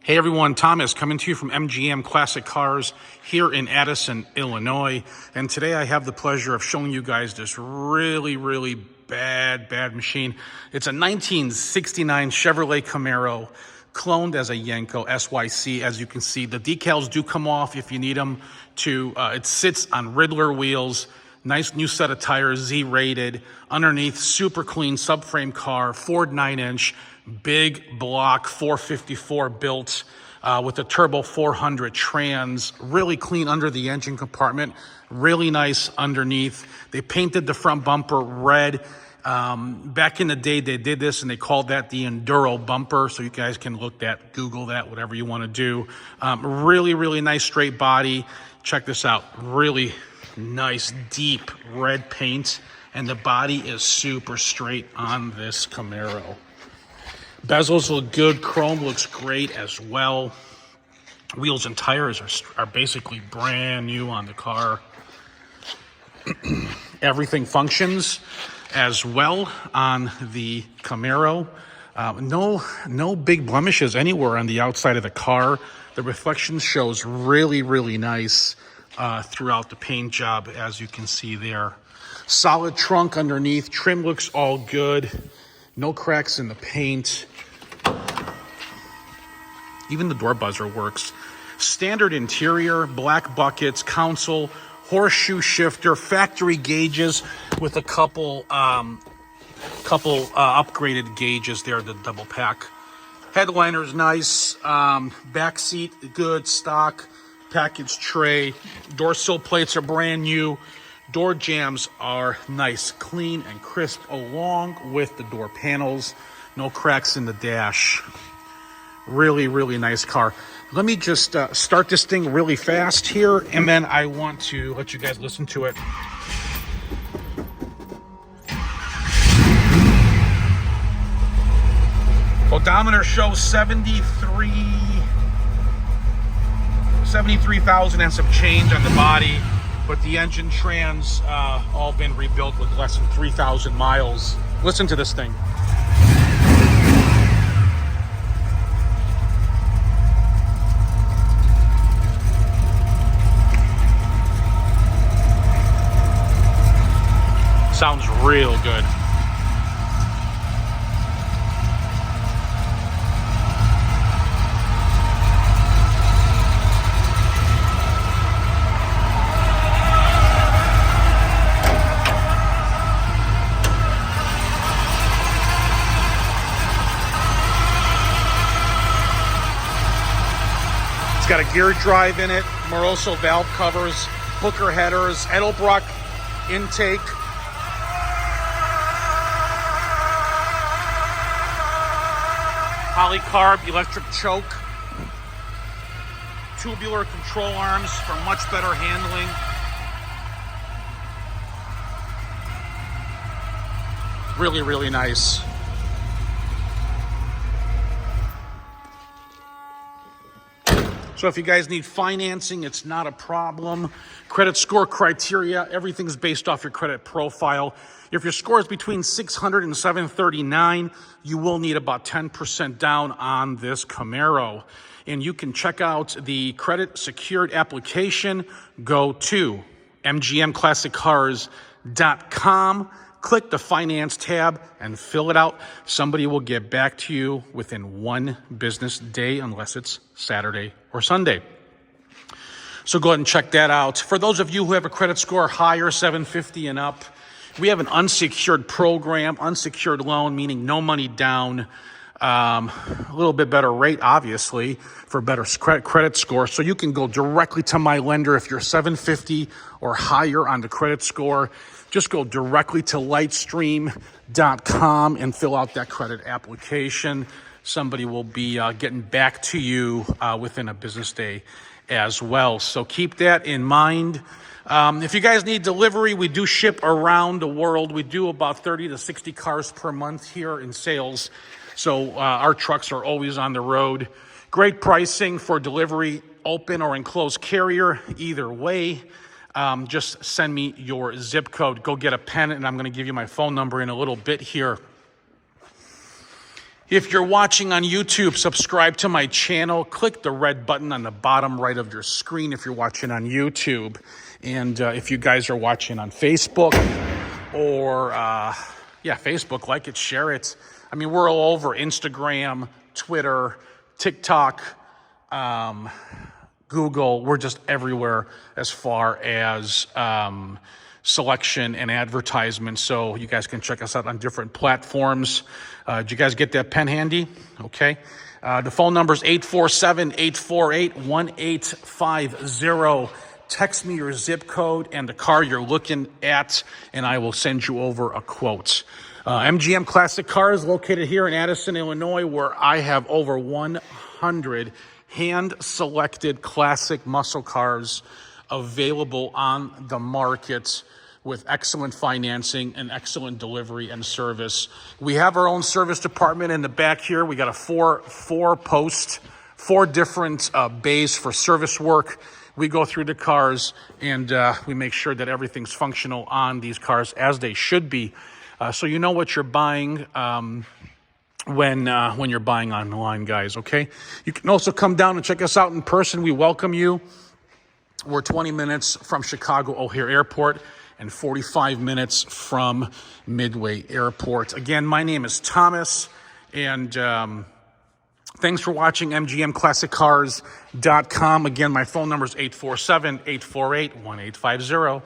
Hey everyone, Thomas coming to you from MGM Classic Cars here in Addison, Illinois. And today I have the pleasure of showing you guys this really bad machine. It's a 1969 Chevrolet Camaro, cloned as a Yenko SYC. As you can see, the decals do come off if you need them to. It sits on Riddler wheels. Nice new set of tires, Z-rated. Underneath, super clean subframe car, Ford 9-inch, big block 454 built with a turbo 400 trans. Really clean under the engine compartment, really nice underneath. They painted the front bumper red. Back in the day, they did this and they called that the Enduro bumper. So you guys can look that, Google that, whatever you want to do. Really nice straight body. Check this out. Really nice deep red paint, and the body is super straight on this Camaro. Bezels look good. Chrome looks great as well. Wheels and tires are basically brand new on the car. Everything functions as well on the Camaro. No big blemishes anywhere on the outside of the car. The reflection shows really nice throughout the paint job, as you can see there. Solid trunk underneath. Trim looks all good. No cracks in the paint. Even the door buzzer works. Standard interior, black buckets, console, horseshoe shifter, factory gauges with a couple upgraded gauges there, the double pack. Headliner's nice. Back seat, good, stock. Package tray. Door sill plates are brand new. Door jambs are nice, clean and crisp, along with the door panels. No cracks in the dash. Really nice car. Let me just start this thing really fast here, and then I want to let you guys listen to it. Odometer shows 73,000 and some change on the body, but the engine trans all been rebuilt with less than 3,000 miles. Listen to this thing. Sounds real good. It's got a gear drive in it, Moroso valve covers, hooker headers, Edelbrock intake. Polycarb electric choke. Tubular control arms for much better handling. Really nice. So if you guys need financing, it's not a problem. Credit score criteria, everything's based off your credit profile. If your score is between 600 and 739, you will need about 10% down on this Camaro. And you can check out the credit secured application. Go to mgmclassiccars.com. Click the finance tab and fill it out. Somebody will get back to you within one business day, unless it's Saturday or Sunday. So go ahead and check that out. For those of you who have a credit score higher, 750 and up, we have an unsecured program, unsecured loan, meaning no money down, a little bit better rate, obviously, for better credit score. So you can go directly to my lender if you're 750 or higher on the credit score. Just go directly to lightstream.com and fill out that credit application. Somebody will be getting back to you within a business day as well. So keep that in mind. If you guys need delivery, we do ship around the world. We do about 30 to 60 cars per month here in sales. So our trucks are always on the road. Great pricing for delivery, open or enclosed carrier, either way. Just send me your zip code. Go get a pen, and I'm going to give you my phone number in a little bit here. If you're watching on YouTube, subscribe to my channel. Click the red button on the bottom right of your screen if you're watching on YouTube. And if you guys are watching on Facebook or, Facebook, like it, share it. I mean, we're all over Instagram, Twitter, TikTok, Google. We're just everywhere as far as selection and advertisement, so you guys can check us out on different platforms. Did you guys get that pen handy? Okay. The phone number is 847-848-1850. Text me your zip code and the car you're looking at, and I will send you over a quote. MGM Classic Cars, located here in Addison, Illinois, where I have over 100 hand-selected classic muscle cars available on the market with excellent financing and excellent delivery and service. We have our own service department in the back here. We got a four different bays for service work. We go through the cars and we make sure that everything's functional on these cars as they should be. So you know what you're buying when you're buying online, guys, okay? You can also come down and check us out in person. We welcome you. We're 20 minutes from Chicago O'Hare Airport and 45 minutes from Midway Airport. Again, my name is Thomas, and thanks for watching MGMClassicCars.com. Again, my phone number is 847-848-1850.